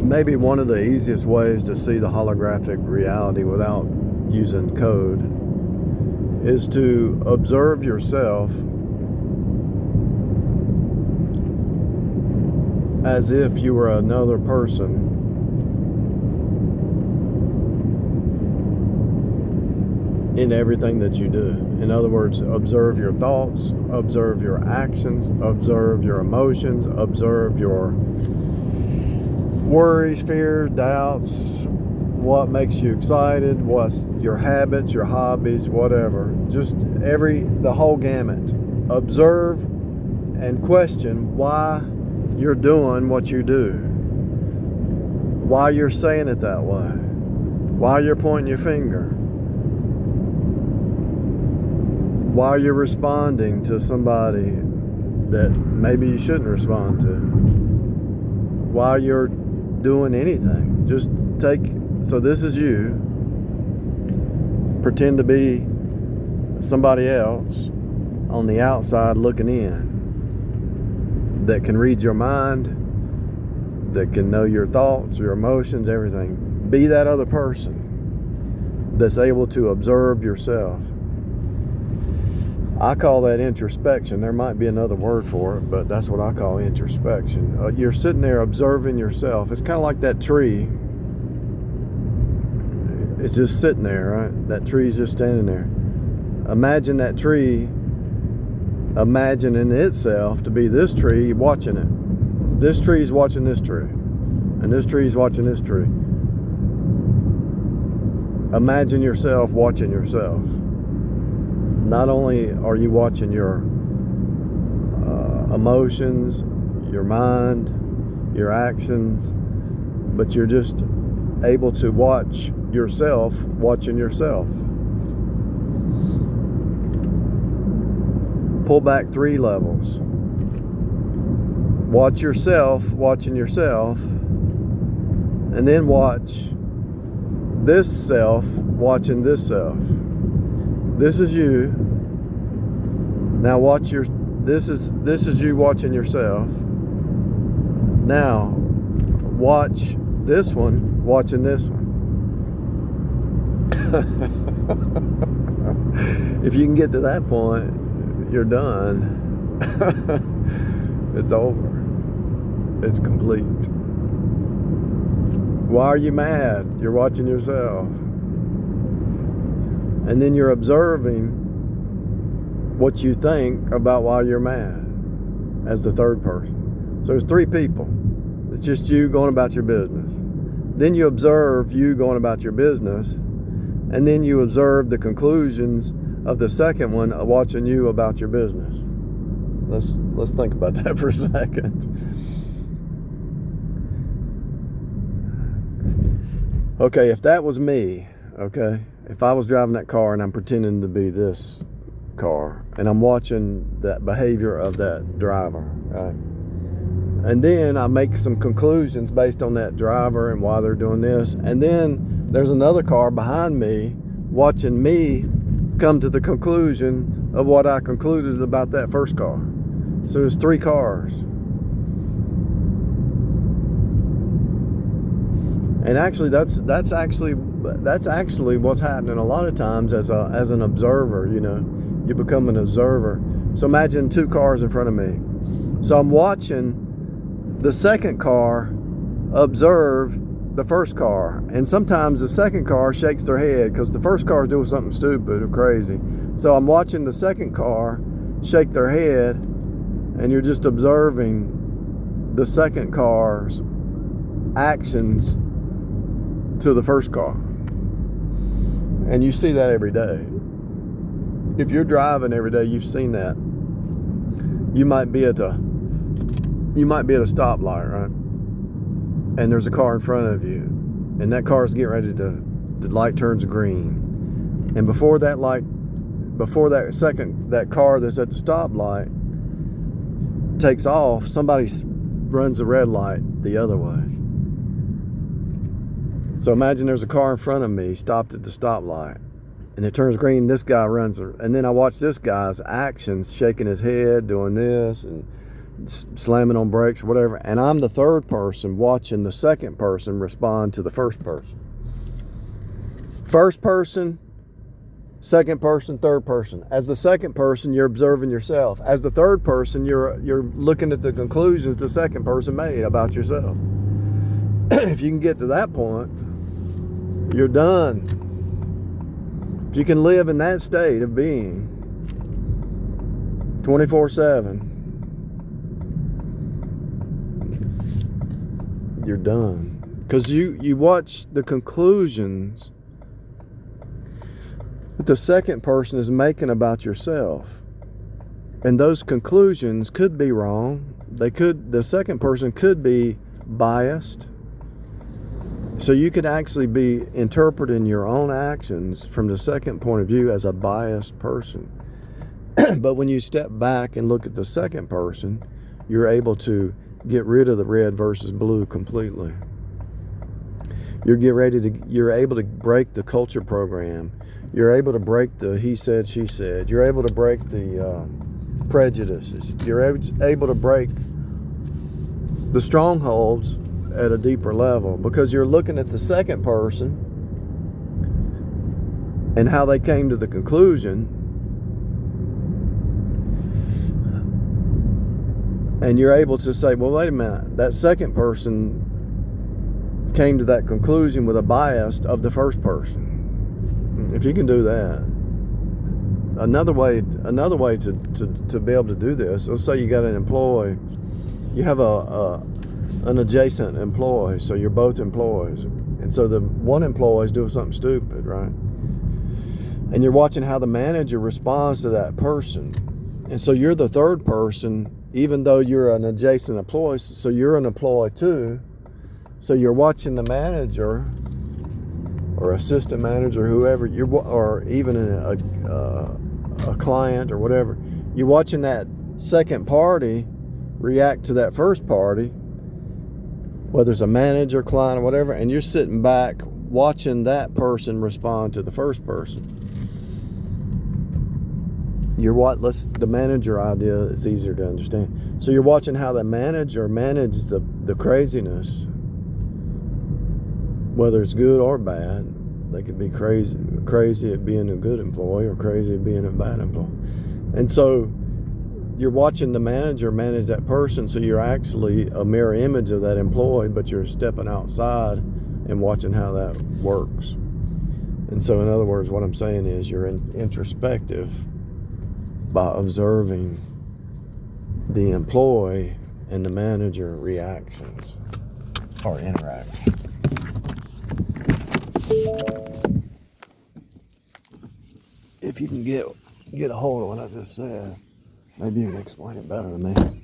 maybe one of the easiest ways to see the holographic reality without using code is to observe yourself as if you were another person in everything that you do. In other words, observe your thoughts, observe your actions, observe your emotions, observe your worries, fears, doubts, what makes you excited, what's your habits, your hobbies, whatever. Just the whole gamut. Observe and question why you're doing what you do, why you're saying it that way, why you're pointing your finger, why you're responding to somebody that maybe you shouldn't respond to, why you're doing anything. Just so this is you, pretend to be somebody else on the outside looking in, that can read your mind, that can know your thoughts, your emotions, everything. Be that other person that's able to observe yourself. I call that introspection. There might be another word for it, but that's what I call introspection. You're sitting there observing yourself. It's kind of like that tree. It's just sitting there, right? That tree's just standing there. Imagine that tree imagining itself to be this tree, watching it. This tree's watching this tree, and this tree's watching this tree. Imagine yourself watching yourself. Not only are you watching your emotions, your mind, your actions, but you're just able to watch yourself watching yourself. Pull back 3 levels. Watch yourself watching yourself, and then watch this self watching this self. This is you. Now watch this is you watching yourself. Now watch this one watching this one. If you can get to that point, you're done. It's over. It's complete. Why are you mad? You're watching yourself. And then you're observing what you think about why you're mad as the third person. So there's 3 people. It's just you going about your business. Then you observe you going about your business. And then you observe the conclusions of the second one watching you about your business. Let's think about that for a second. Okay, if that was me, okay, if I was driving that car and I'm pretending to be this car and I'm watching that behavior of that driver, right? And then I make some conclusions based on that driver and why they're doing this. And then there's another car behind me watching me come to the conclusion of what I concluded about that first car. So there's 3 cars. And actually that's actually what's happening a lot of times as an observer, you know. You become an observer. So imagine 2 cars in front of me. So I'm watching the second car observe the first car, and sometimes the second car shakes their head because the first car is doing something stupid or crazy. So I'm watching the second car shake their head, and you're just observing the second car's actions to the first car. And you see that every day. If you're driving every day, you've seen that. You might be at a stoplight, right? And there's a car in front of you, and that car's getting ready the light turns green. And before that car that's at the stoplight takes off, somebody runs the red light the other way. So imagine there's a car in front of me stopped at the stoplight, and it turns green. This guy runs, and then I watch this guy's actions, shaking his head, doing this, and slamming on brakes or whatever, and I'm the third person watching the second person respond to the first person. First person, second person, third person. As the second person, you're observing yourself. As the third person, you're looking at the conclusions the second person made about yourself. If you can get to that point, you're done. If you can live in that state of being 24/7, you're done. Because you watch the conclusions that the second person is making about yourself, and those conclusions could be wrong. The second person could be biased. So you could actually be interpreting your own actions from the second point of view as a biased person. But when you step back and look at the second person, you're able to get rid of the red versus blue completely. You're able to break the culture program. You're able to break the he said, she said. You're able to break the prejudices. You're able to break the strongholds at a deeper level, because you're looking at the second person and how they came to the conclusion, and you're able to say, well, wait a minute, that second person came to that conclusion with a bias of the first person. If you can do that, another way to be able to do this, let's say you got an employee, you have an adjacent employee, so you're both employees, and so the one employee is doing something stupid, right? And you're watching how the manager responds to that person, and so you're the third person, even though you're an adjacent employee, so you're an employee too. So you're watching the manager or assistant manager, whoever or even a client or whatever, you're watching that second party react to that first party, whether it's a manager, client, or whatever, and you're sitting back watching that person respond to the first person. The manager idea is easier to understand. So you're watching how the manager manages the craziness, whether it's good or bad. They could be crazy at being a good employee or crazy at being a bad employee. And so you're watching the manager manage that person, so you're actually a mirror image of that employee, but you're stepping outside and watching how that works. And so in other words, what I'm saying is you're introspective by observing the employee and the manager reactions or interactions. If you can get a hold of what I just said, maybe you can explain it better than me.